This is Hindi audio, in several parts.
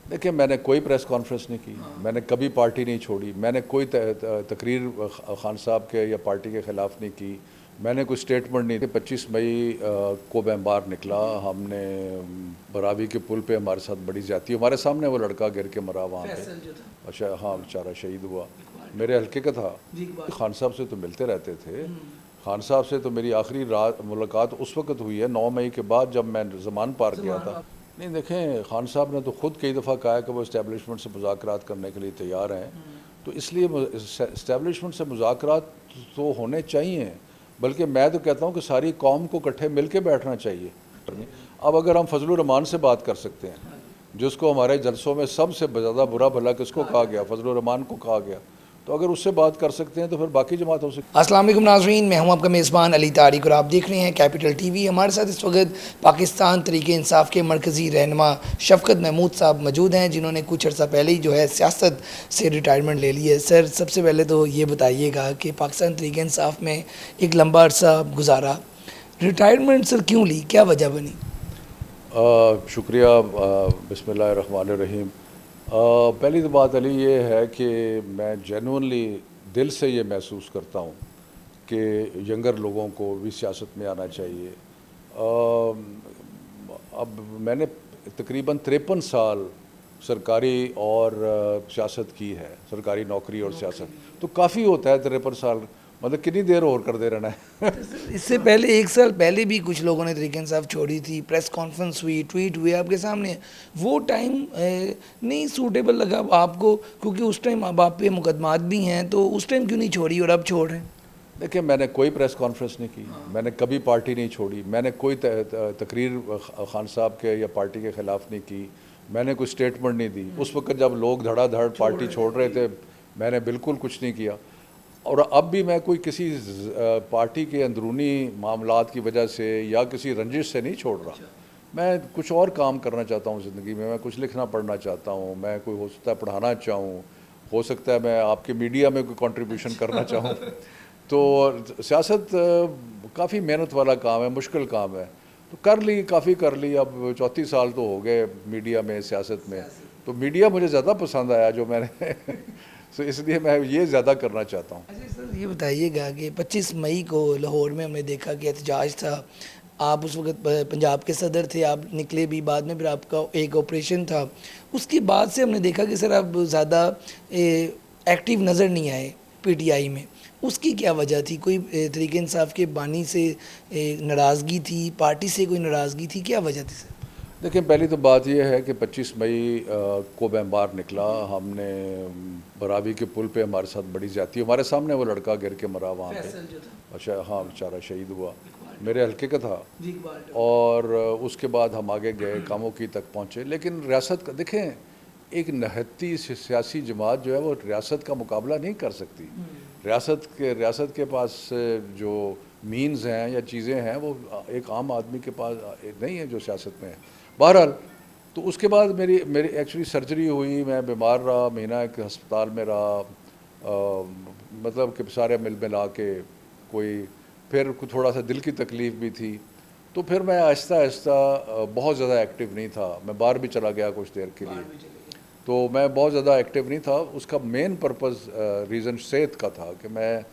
देखिए, मैंने कोई प्रेस कॉन्फ्रेंस नहीं की, मैंने कभी पार्टी नहीं छोड़ी, मैंने कोई तकरीर खान साहब के या पार्टी के ख़िलाफ़ नहीं की, मैंने कोई स्टेटमेंट नहीं दी। 25 मई को मैं बाहर निकला, हमने बरावी के पुल पे हमारे साथ बड़ी ज़्यादती, हमारे सामने वो लड़का गिर के मरा वहाँ पे। अच्छा, हाँ, बेचारा शहीद हुआ, मेरे हल्के का था। खान साहब से तो मिलते रहते थे। खान साहब से तो मेरी आखिरी रात मुलाकात उस वक्त हुई है 9 मई के बाद, जब मैं ज़मान पार्क गया था। नहीं, देखें, खान साहब ने तो ख़ुद कई दफ़ा कहा है कि वो इस्टेब्लिशमेंट से मुज़ाकरात करने के लिए तैयार हैं, तो इसलिए इस्टेब्लिशमेंट से मुज़ाकरात तो होने चाहिए, बल्कि मैं तो कहता हूँ कि सारी कौम को इकट्ठे मिल के बैठना चाहिए। अब अगर हम फजलुर रहमान से बात कर सकते हैं, जिसको हमारे जलसों में सबसे ज़्यादा बुरा भला किसको कहा गया, फजलुर रहमान को कहा गया, तो अगर उससे बात कर सकते हैं तो फिर बाकी जमातों से। अस्सलाम वालेकुम नाज़रीन, मैं हूं आपका मेज़बान अली तारिक और आप देख रहे हैं कैपिटल टीवी। हमारे साथ इस वक्त पाकिस्तान तहरीक इंसाफ के मरकज़ी रहनुमा शफ़क़त महमूद साहब मौजूद हैं, जिन्होंने कुछ अर्सा पहले ही जो है सियासत से रिटायरमेंट ले ली है। सर, सबसे पहले तो ये बताइएगा कि पाकिस्तान तहरीक इंसाफ में एक लंबा अर्सा गुजारा, रिटायरमेंट सर क्यों ली, क्या वजह बनी? शुक्रिया। बिस्मिल्लाहिर्रहमानिर्रहीम। पहली तो बात अली ये है कि मैं जेन्युइनली दिल से ये महसूस करता हूँ कि यंगर लोगों को भी सियासत में आना चाहिए। अब मैंने तकरीबन 53 साल सरकारी और सियासत की है, सरकारी नौकरी और सियासत, तो काफ़ी होता है 53 साल, मतलब कितनी देर और कर दे रहना है। इससे पहले 1 साल पहले भी कुछ लोगों ने तहरीक इंसाफ छोड़ी थी, प्रेस कॉन्फ्रेंस हुई, ट्वीट हुए आपके सामने। वो टाइम नहीं सूटेबल लगा आपको, क्योंकि उस टाइम अब आप पे मुकदमात भी हैं, तो उस टाइम क्यों नहीं छोड़ी और अब छोड़ रहे हैं? देखिए, मैंने कोई प्रेस कॉन्फ्रेंस नहीं की, मैंने कभी पार्टी नहीं छोड़ी, मैंने कोई तकरीर खान साहब के या पार्टी के ख़िलाफ़ नहीं की, मैंने कोई स्टेटमेंट नहीं दी। उस वक्त जब लोग धड़ाधड़ पार्टी छोड़ रहे थे, मैंने बिल्कुल कुछ नहीं किया। और अब भी मैं कोई किसी पार्टी के अंदरूनी मामलात की वजह से या किसी रंजिश से नहीं छोड़ रहा। मैं कुछ और काम करना चाहता हूँ ज़िंदगी में, मैं कुछ लिखना पढ़ना चाहता हूँ, मैं कोई हो सकता है पढ़ाना चाहूँ, हो सकता है मैं आपके मीडिया में कोई कंट्रीब्यूशन करना चाहूँ। तो सियासत काफ़ी मेहनत वाला काम है, मुश्किल काम है, तो कर ली, काफ़ी कर ली। अब 34 साल तो हो गए मीडिया में, सियासत में, तो मीडिया मुझे ज़्यादा पसंद आया जो मैंने तो इसलिए मैं ये ज़्यादा करना चाहता हूँ। अच्छा सर, ये बताइएगा कि 25 मई को लाहौर में हमने देखा कि एहतजाज था। आप उस वक्त पंजाब के सदर थे, आप निकले भी बाद में, फिर आपका एक ऑपरेशन था। उसके बाद से हमने देखा कि सर आप ज़्यादा एक्टिव नज़र नहीं आए पीटीआई में। उसकी क्या वजह थी? कोई तहरीक इंसाफ के बानी से नाराज़गी थी, पार्टी से कोई नाराज़गी थी, क्या वजह थी सर? देखिए, पहली तो बात यह है कि 25 मई को मैं बाहर निकला, हमने बरावी के पुल पे हमारे साथ बड़ी ज़्यादती, हमारे सामने वो लड़का गिर के मरा वहाँ पे। अच्छा, हाँ, बेचारा शहीद हुआ, मेरे हल्के का था। और उसके बाद हम आगे गए, कामों की तक पहुँचे, लेकिन रियासत का देखें, एक नहत्ती सियासी जमात जो है वो रियासत का मुकाबला नहीं कर सकती। रियासत के पास जो मीन्स हैं या चीज़ें हैं वो एक आम आदमी के पास नहीं है जो सियासत में है। बहरहाल, तो उसके बाद मेरी मेरी एक्चुअली सर्जरी हुई, मैं बीमार रहा, महीना एक अस्पताल में रहा, मतलब कि सारे मिल मिला के कोई, फिर थोड़ा सा दिल की तकलीफ़ भी थी, तो फिर मैं आहिस्ता आहिस्ता बहुत ज़्यादा एक्टिव नहीं था। मैं बाहर भी चला गया कुछ देर के लिए, तो मैं बहुत ज़्यादा एक्टिव नहीं था। उसका मेन पर्पज़ रीज़न सेहत का था कि मैं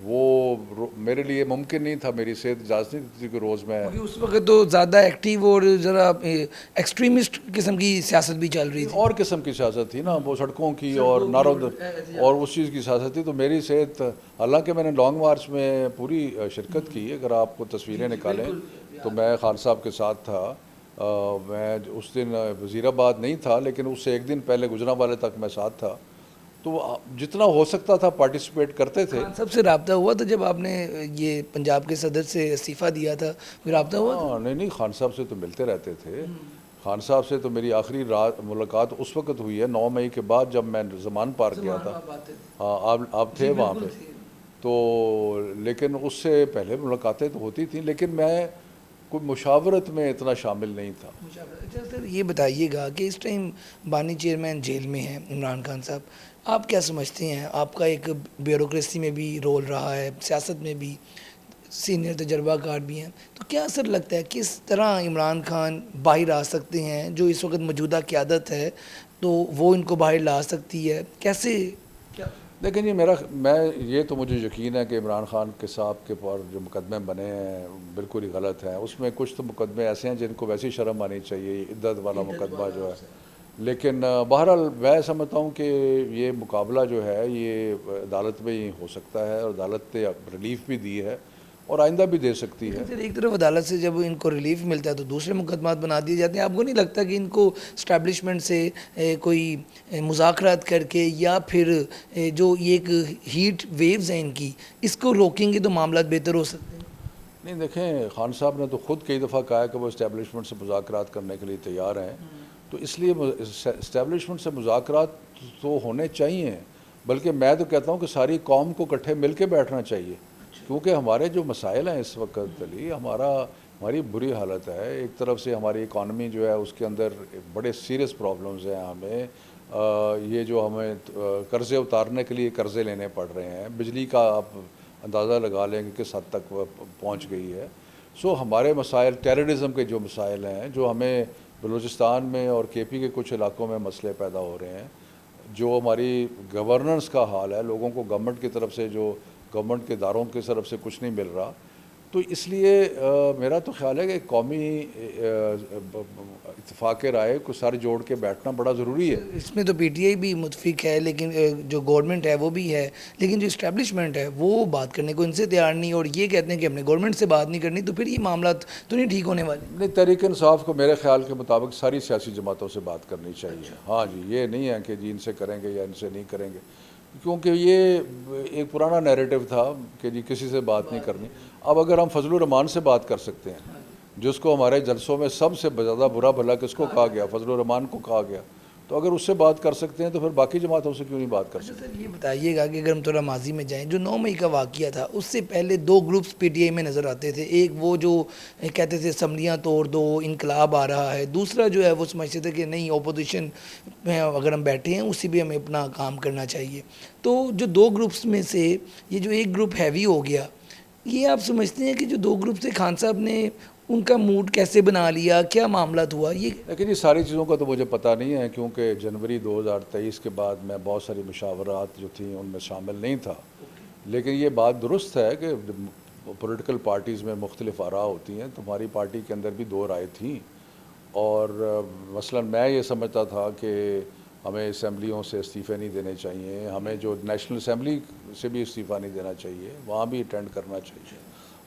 मेरे लिए मुमकिन नहीं था, मेरी सेहत इजाज़त नहीं थी कि रोज़ मैं। क्योंकि उस वक्त तो ज़्यादा एक्टिव और ज़रा एक्सट्रीमिस्ट किस्म की सियासत भी चल रही थी। और किस्म की सियासत थी ना, वो सड़कों की और नारों और उस चीज़ की सियासत थी। तो मेरी सेहत, हालांकि मैंने लॉन्ग मार्च में पूरी शिरकत की, अगर आपको तस्वीरें निकालें तो मैं खान साहब के साथ था। मैं उस दिन वज़ीराबाद नहीं था, लेकिन उससे एक दिन पहले गुजरांवाले तक मैं साथ था, तो जितना हो सकता था पार्टिसिपेट करते थे। खान साहब से रब्ता हुआ था जब आपने ये पंजाब के सदर से इस्तीफ़ा दिया था, फिर रब्ता हुआ था? हाँ, नहीं, खान साहब से तो मिलते रहते थे। खान साहब से तो मेरी आखिरी रात मुलाकात उस वक्त हुई है 9 मई के बाद, जब मैं ज़मान पार्क गया था। हाँ, आप थे वहाँ पे, तो लेकिन उससे पहले मुलाकातें तो होती थी, लेकिन मैं कोई मुशावरत में इतना शामिल नहीं था। अच्छा सर, ये बताइएगा कि इस टाइम बानी चेयरमैन जेल में हैं इमरान खान साहब, आप क्या समझते हैं? आपका एक ब्यूरोक्रेसी में भी रोल रहा है, सियासत में भी सीनियर तजर्बाकार भी हैं, तो क्या असर लगता है किस तरह इमरान खान बाहर आ सकते हैं? जो इस वक्त मौजूदा क़यादत है, तो वो इनको बाहर ला सकती है, कैसे क्या? लेकिन ये तो मुझे यकीन है कि इमरान खान के साहब के पर जो मुकदमे बने हैं बिल्कुल ही गलत हैं। उसमें कुछ तो मुकदमे ऐसे हैं जिनको वैसे ही शर्म आनी चाहिए, इद्दत वाला मुकदमा जो है। लेकिन बहरहाल मैं समझता हूँ कि ये मुकाबला जो है ये अदालत में ही हो सकता है, और अदालत ने रिलीफ भी दी है और आइंदा भी दे सकती है। फिर एक तरफ अदालत से जब इनको रिलीफ मिलता है तो दूसरे मुकदमात बना दिए जाते हैं। आपको नहीं लगता कि इनको स्टैब्लिशमेंट से कोई मुज़ाकरात करके या फिर जो ये एक हीट वेव्स हैं इनकी, इसको रोकेंगे तो मामला बेहतर हो सकते हैं? नहीं देखें, खान साहब ने तो खुद कई दफ़ा कहा है कि वो इस्टेब्लिशमेंट से मुज़ाकरात करने के लिए तैयार हैं, तो इसलिए इस्टेब्लिशमेंट से मुज़ाकरात तो होने चाहिए। बल्कि मैं तो कहता हूँ कि सारी कौम को इकट्ठे मिल के बैठना चाहिए, क्योंकि हमारे जो मसाइल हैं इस वक्त अली, हमारी बुरी हालत है। एक तरफ से हमारी इकॉनमी जो है उसके अंदर बड़े सीरियस प्रॉब्लम्स हैं। ये जो हमें कर्ज़े उतारने के लिए कर्ज़े लेने पड़ रहे हैं, बिजली का आप अंदाज़ा लगा लें कि किस हद तक पहुंच गई है। सो हमारे मसाइल, टेररिज्म के जो मसाइल हैं, जो हमें बलूचिस्तान में और केपी के कुछ इलाकों में मसले पैदा हो रहे हैं, जो हमारी गवर्नेंस का हाल है, लोगों को गवर्नमेंट की तरफ से, जो गवर्नमेंट के इदारों की तरफ से कुछ नहीं मिल रहा, तो इसलिए मेरा तो ख्याल है कि कौमी इत्तेफाक राय को सर जोड़ के बैठना बड़ा ज़रूरी है। इसमें तो पीटीआई भी मुतफिक है, लेकिन जो गवर्नमेंट है वो भी है, लेकिन जो इस्टेब्लिशमेंट है वो बात करने को इनसे तैयार नहीं, और ये कहते हैं कि हमने गवर्नमेंट से बात नहीं करनी, तो फिर ये मामला तो नहीं ठीक होने वाले। नहीं, तहरीक इंसाफ को मेरे ख्याल के मुताबिक सारी सियासी जमातों से बात करनी चाहिए। हाँ जी, ये नहीं है कि जी इनसे करेंगे या इनसे नहीं करेंगे, क्योंकि ये एक पुराना नैरेटिव था कि जी किसी से बात नहीं करनी। अब अगर हम फजलुर रहमान से बात कर सकते हैं, जिसको हमारे जलसों में सबसे ज़्यादा बुरा भला किसको कहा गया, फजलुर रहमान को कहा गया, तो अगर उससे बात कर सकते हैं तो फिर बाकी जमातों से क्यों नहीं बात कर सकते? सर ये बताइएगा कि अगर हम थोड़ा माजी में जाएं, जो 9 मई का वाक़या था उससे पहले 2 ग्रुप्स पीटीआई में नज़र आते थे। एक वो जो कहते थे असम्बलियाँ तोड़ दो, इनकलाब आ रहा है। दूसरा जो है वो समझते थे कि नहीं, अपोजिशन में अगर हम बैठे हैं उसी भी हमें अपना काम करना चाहिए। तो जो 2 ग्रुप्स में से ये जो एक ग्रुप हैवी हो गया, ये आप समझते हैं कि जो 2 ग्रुप थे, खान साहब ने उनका मूड कैसे बना लिया, क्या मामला हुआ ये? लेकिन ये सारी चीज़ों का तो मुझे पता नहीं है, क्योंकि जनवरी 2023 के बाद मैं बहुत सारी मुशावरात जो थी उनमें शामिल नहीं था। लेकिन ये बात दुरुस्त है कि पॉलिटिकल पार्टीज़ में मुख्तलिफ आरा होती हैं, तो हमारी पार्टी के अंदर भी 2 राय थी। और मसलन मैं ये समझता था कि हमें असम्बलियों से इस्तीफ़े नहीं देने चाहिए, हमें जो नेशनल असम्बली से भी इस्तीफ़ा नहीं देना चाहिए, वहाँ भी अटेंड करना चाहिए,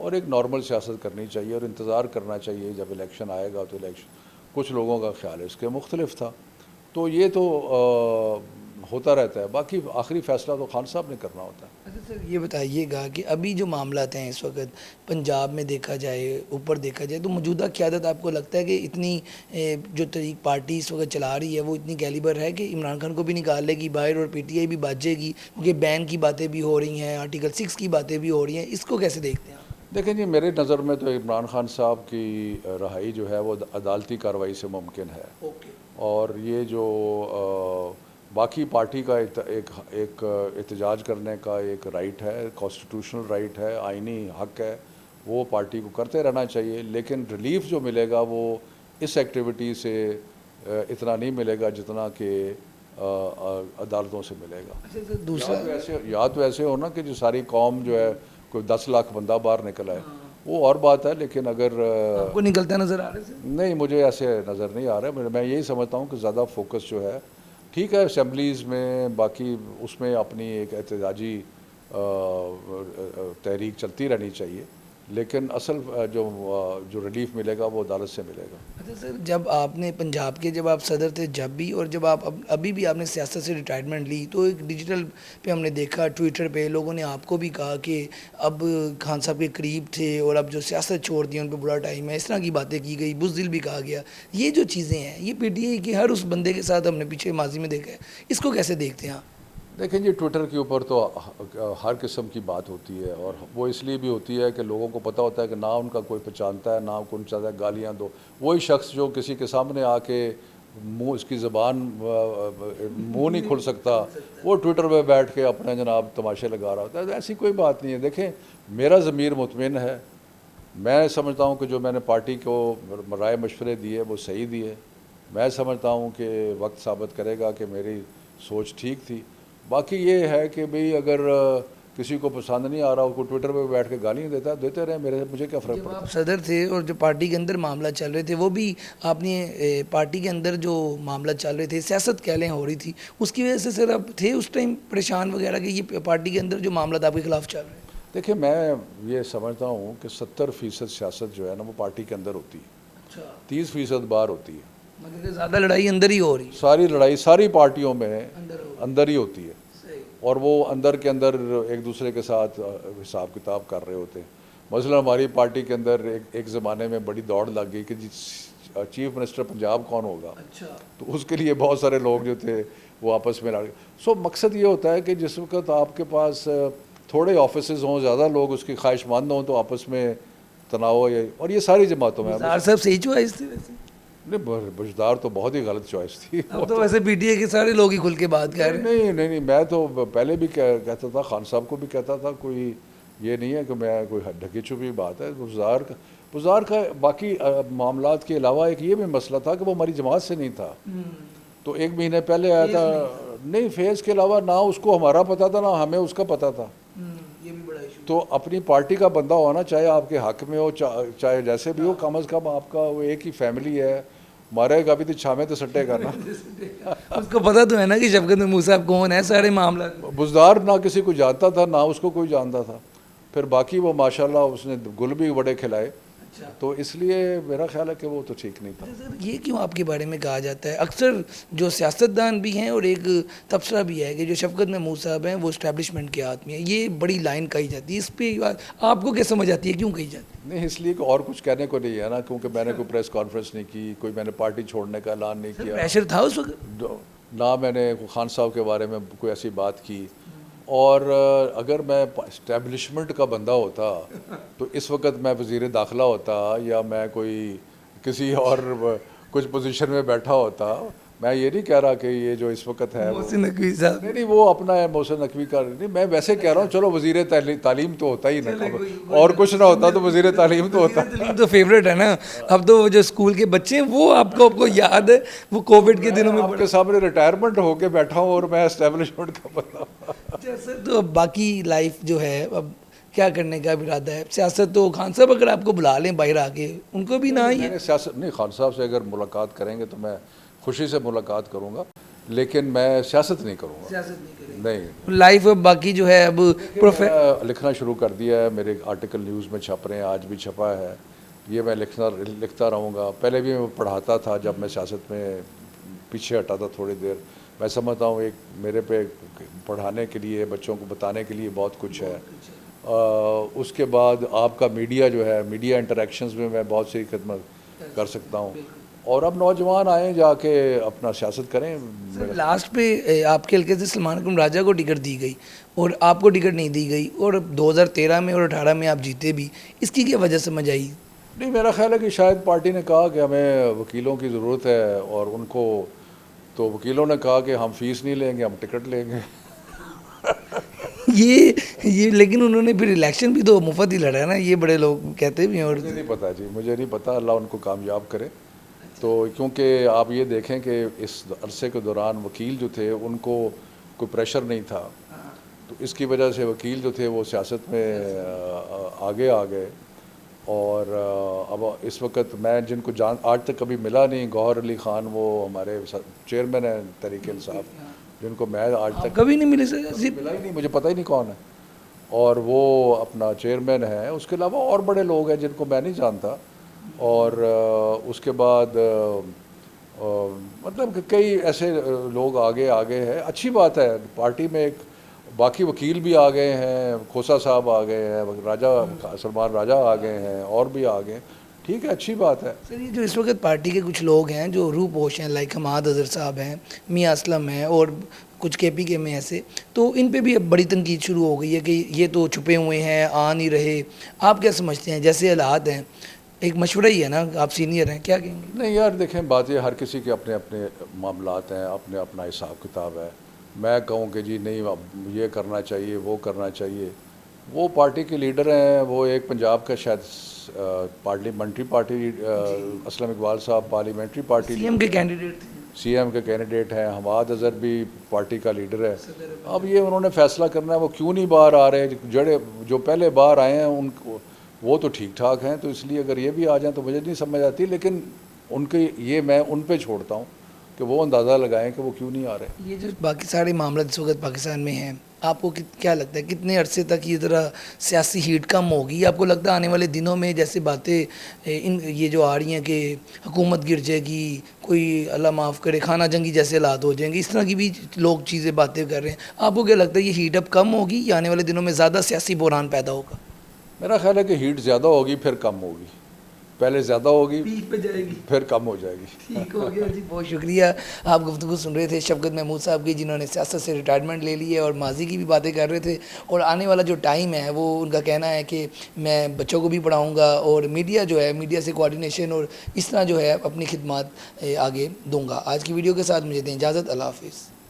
और एक नॉर्मल सियासत करनी चाहिए और इंतज़ार करना चाहिए जब इलेक्शन आएगा तो इलेक्शन। कुछ लोगों का ख्याल है इसके मुख्तलिफ था, तो ये तो होता रहता है। बाकी आखिरी फ़ैसला तो खान साहब ने करना होता है। अच्छा सर, ये बताइएगा कि अभी जो मामला हैं इस वक्त पंजाब में देखा जाए, ऊपर देखा जाए, तो मौजूदा क़यादत आपको लगता है कि इतनी जो तरीक पार्टी इस वक्त चला रही है वो इतनी कैलिबर है कि इमरान खान को भी निकाल लेगी बाहर और पीटीआई भी बाजेगी? क्योंकि बैन की बातें भी हो रही हैं, आर्टिकल 6 की बातें भी हो रही हैं, इसको कैसे देखते हैं आप? देखें जी, मेरे नज़र में तो इमरान खान साहब की रहाई जो है वो अदालती कार्रवाई से मुमकिन है। और ये जो बाकी पार्टी का एक एहतजाज करने का एक राइट है, कॉन्स्टिट्यूशनल राइट है, आइनी हक है, वो पार्टी को करते रहना चाहिए। लेकिन रिलीफ जो मिलेगा वो इस एक्टिविटी से इतना नहीं मिलेगा जितना कि अदालतों से मिलेगा। अच्छा सर, दूसरा या तो ऐसे हो ना कि जो सारी कौम जो है, कोई 10 लाख बंदा बाहर निकला है, वो और बात है। लेकिन अगर आपको निकलता नज़र आ रहा है सर? नहीं, मुझे ऐसे नज़र नहीं आ रहा है। मैं यही समझता हूँ कि ज़्यादा फोकस जो है, ठीक है असम्बलीज़ में, बाकी उसमें अपनी एक एहतजाजी तहरीक चलती रहनी चाहिए, लेकिन असल जो रिलीफ मिलेगा वो अदालत से मिलेगा। अच्छा सर, जब आपने पंजाब के, जब आप सदर थे जब भी, और जब आप अभी भी आपने सियासत से रिटायरमेंट ली, तो एक डिजिटल पे हमने देखा, ट्विटर पे लोगों ने आपको भी कहा कि अब खान साहब के करीब थे और अब जो सियासत छोड़ दी उन पर बुरा टाइम है, इस तरह की बातें की गई, बुज़दिल भी कहा गया। ये जो चीज़ें हैं, ये पीटीआई के हर उस बंदे के साथ हमने पीछे माजी में देखा है, इसको कैसे देखते हैं आप? देखें जी, ट्विटर के ऊपर तो हर किस्म की बात होती है, और वो इसलिए भी होती है कि लोगों को पता होता है कि ना उनका कोई पहचानता है, ना कोई चाहता है गालियाँ दो। वही शख्स जो किसी के सामने आके मुँह, इसकी ज़बान मुँह नहीं खुल सकता, वो ट्विटर पे बैठ के अपने जनाब तमाशे लगा रहा होता है। तो ऐसी कोई बात नहीं है। देखें, मेरा ज़मीर मुतमिन है, मैं समझता हूँ कि जो मैंने पार्टी को राय मशवरे दिए वो सही दिए। मैं समझता हूँ कि वक्त साबित करेगा कि मेरी सोच ठीक थी। बाकी ये है कि भाई अगर किसी को पसंद नहीं आ रहा, उसको ट्विटर पे बैठ के गालियाँ देते रहे, मुझे क्या फ़र्क जब पड़ता आप सदर थे और जो पार्टी के अंदर मामला चल रहे थे, वो भी आपने पार्टी के अंदर जो मामला चल रहे थे, सियासत कहलें हो रही थी, उसकी वजह से सर आप थे उस टाइम परेशान वगैरह कि ये पार्टी के अंदर जो मामला आपके खिलाफ चल रहे हैं? देखिए, मैं ये समझता हूँ कि 70% सियासत जो है ना वो पार्टी के अंदर होती है, अच्छा, 30% बाहर होती है। मतलब ज़्यादा लड़ाई अंदर ही हो रही है, सारी लड़ाई सारी पार्टियों में अंदर हो अंदर ही होती है, सही। और वो अंदर के अंदर एक दूसरे के साथ हिसाब किताब कर रहे होते हैं। मसलन हमारी पार्टी के अंदर एक ज़माने में बड़ी दौड़ लग गई कि जी चीफ मिनिस्टर पंजाब कौन होगा, अच्छा, तो उसके लिए बहुत सारे लोग जो थे वो आपस में लड़ गए। सो मकसद ये होता है कि जिस वक्त आपके पास थोड़े ऑफिसेज हों, ज़्यादा लोग उसकी ख्वाहिशमंद हों, तो आपस में तनाव हो, और ये सारी जमातों में ज़ार साहब सही चॉइस थी वैसे। नहीं, बुशदार तो बहुत ही गलत चॉइस थी। अब तो वैसे पीटीए के सारे लोग ही खुल के बात कर रहे हैं। नहीं, मैं तो पहले भी कहता था, खान साहब को भी कहता था, कोई ये नहीं है कि मैं कोई ढकी छुपी बात है। बुज़दार का बाकी मामलात के अलावा एक ये भी मसला था कि वो हमारी जमात से नहीं था, तो 1 महीने पहले आया था। नहीं, फेज़ के अलावा ना उसको हमारा पता था ना हमें उसका पता था। ये भी बड़ा इशू। तो अपनी पार्टी का बंदा होना, चाहे आपके हक में हो, चाहे जैसे भी हो, कम अज़ कम आपका वो एक ही फैमिली है। मारेगा भी तो छामे तो सट्टेगा ना। उसको पता तो है ना कि शफकत महमूद साहब कौन है, सारे मामला। बुज़दार ना किसी को जानता था ना उसको कोई जानता था, फिर बाकी वो माशाल्लाह उसने गुल भी बड़े खिलाए, अच्छा, तो इसलिए मेरा ख्याल है कि वो तो ठीक नहीं था। सर ये क्यों आपके बारे में कहा जाता है? अक्सर जो सियासतदान भी हैं और एक तबसरा भी है कि जो शफकत महमूद साहब हैं वो इस्टेब्लिशमेंट के आदमी हैं, ये बड़ी लाइन कही जाती है। इस पे आपको क्या समझ आती है, क्यों कही जाती है? नहीं, इसलिए कि और कुछ कहने को नहीं है ना, क्योंकि मैंने कोई प्रेस कॉन्फ्रेंस नहीं की, कोई मैंने पार्टी छोड़ने का ऐलान नहीं किया, प्रेशर था उस वक्त? ना मैंने खान साहब के बारे में कोई ऐसी बात की। और अगर मैं इस्टेब्लिशमेंट का बंदा होता तो इस वक्त मैं वज़ीर दाखिला होता, या मैं कोई किसी और कुछ पोजीशन में बैठा होता। मैं ये नहीं कह रहा कि ये जो इस वक्त है वो, मोहसिन नकवी साहब। नहीं, वो अपना है मोहसिन नकवी का नहीं, मैं वैसे कह रहा हूँ, चलो वज़ीर तालीम तो होता ही ना, और कुछ ना होता तो वज़ीर तालीम तो होता। तालीम तो फेवरेट है ना। अब तो वो जो स्कूल के बच्चे हैं वो आपको याद है, वो कोविड के दिनों में आपके सामने रिटायरमेंट होके बैठा हूँ और मैं इस्टेब्लिशमेंट का बंदा। सर, तो अब बाकी लाइफ जो है अब क्या करने का इरादा है? सियासत तो खान साहब अगर आपको बुला लें बाहर आके, उनको भी ना ही है। मैंने सियासत नहीं, खान साहब से अगर मुलाकात करेंगे तो मैं खुशी से मुलाकात करूँगा, लेकिन मैं सियासत नहीं करूँगा। सियासत नहीं करेंगे। नहीं, लाइफ अब बाकी जो है अब लिखना शुरू कर दिया है, मेरे आर्टिकल न्यूज़ में छप रहे हैं, आज भी छपा है। ये मैं लिखता रहूँगा। पहले भी मैं पढ़ाता था, जब मैं सियासत में पीछे हटा था थोड़ी देर। मैं समझता हूँ एक मेरे पे पढ़ाने के लिए, बच्चों को बताने के लिए बहुत कुछ है। उसके बाद आपका मीडिया जो है, मीडिया इंटरेक्शंस में मैं बहुत सी खिदमत कर सकता हूँ, और अब नौजवान आए जाके अपना सियासत करें। लास्ट पे आपके हल्के से सलमान अकरम राजा को टिकट दी गई और आपको टिकट नहीं दी गई, और 2013 में और 18 में आप जीते भी, इसकी क्या वजह समझ आई? नहीं, मेरा ख्याल है कि शायद पार्टी ने कहा कि हमें वकीलों की ज़रूरत है, और उनको तो वकीलों ने कहा कि हम फीस नहीं लेंगे, हम टिकट लेंगे। ये लेकिन उन्होंने फिर इलेक्शन भी तो मुफ्त ही लड़ा है ना, ये बड़े लोग कहते भी हैं। और मुझे नहीं पता जी, मुझे नहीं पता, अल्लाह उनको कामयाब करे। तो क्योंकि आप ये देखें कि इस अरसे के दौरान वकील जो थे उनको कोई प्रेशर नहीं था, तो इसकी वजह से वकील जो थे वो सियासत में आगे आ गए। और अब इस वक्त मैं जिनको आज तक कभी मिला नहीं, गौहर अली ख़ान, वो हमारे चेयरमैन हैं तहरीक इंसाफ, जिनको मैं आज तक कभी नहीं मिले सर? मिला ही नहीं, मुझे पता ही नहीं कौन है, और वो अपना चेयरमैन है। उसके अलावा और बड़े लोग हैं जिनको मैं नहीं जानता। और उसके बाद मतलब कि कई ऐसे लोग आगे हैं। अच्छी बात है, पार्टी में एक बाकी वकील भी आ गए हैं, खोसा साहब आ गए हैं, सलमान राजा आ गए हैं, और भी आ गए। ठीक है, अच्छी बात है। सर, ये जो इस वक्त पार्टी के कुछ लोग हैं जो रूपोश हैं, लाइक हमाद अजहर साहब हैं, मियाँ असलम हैं, और कुछ KPK में ऐसे, तो इन पे भी अब बड़ी तनकीद शुरू हो गई है कि ये तो छुपे हुए हैं, आ नहीं रहे। आप क्या समझते हैं, जैसे हालात हैं, एक मशवरा ही है ना, आप सीनियर हैं, क्या कहेंगे? नहीं यार, देखें, बात ये, हर किसी के अपने अपने मामलात हैं, अपने अपना हिसाब किताब है। मैं कहूँ कि जी नहीं, अब ये करना चाहिए, वो करना चाहिए, वो पार्टी के लीडर हैं, वो एक पंजाब का शायद पार्लियामेंट्री पार्टी असलम इकबाल साहब पार्लियामेंट्री पार्टी सीएम के कैंडिडेट थे। सीएम के कैंडिडेट हैं, हमाद अज़हर भी पार्टी का लीडर है। अब ये उन्होंने फैसला करना है वो क्यों नहीं बाहर आ रहे, जड़े जो पहले बाहर आए हैं उनको वो तो ठीक ठाक हैं, तो इसलिए अगर ये भी आ जाएं तो मुझे नहीं समझ आती, लेकिन उनके ये मैं उन पे छोड़ता हूँ कि वो अंदाज़ा लगाएं कि वो क्यों नहीं आ रहे। ये जो बाकी सारे मामला इस वक्त पाकिस्तान में हैं, आपको क्या लगता है कितने अरसे तक ये ज़रा सियासी हीट कम होगी? आपको लगता है आने वाले दिनों में जैसे बातें इन ये जो आ रही हैं कि हुकूमत गिर जाएगी, कोई अल्लाह माफ़ करे खाना जंगी जैसे हालात हो जाएंगे, इस तरह की भी लोग चीज़ें बातें कर रहे हैं, आपको क्या लगता है ये हीट अप कम होगी या आने वाले दिनों में ज़्यादा सियासी बहरान पैदा होगा? मेरा ख्याल है कि हीट ज़्यादा होगी फिर कम होगी, पहले ज़्यादा होगी पीक पे जाएगी फिर कम हो जाएगी। ठीक हो गया जी, बहुत शुक्रिया। आप गुफ्तगू सुन रहे थे शफकत महमूद साहब की, जिन्होंने सियासत से रिटायरमेंट ले ली है और माजी की भी बातें कर रहे थे, और आने वाला जो टाइम है वो उनका कहना है कि मैं बच्चों को भी पढ़ाऊँगा और मीडिया जो है मीडिया से कोऑर्डिनेशन और इस तरह जो है अपनी खिदमत आगे दूँगा। आज की वीडियो के साथ मुझे दें इजाज़त, अल्लाह हाफिज़।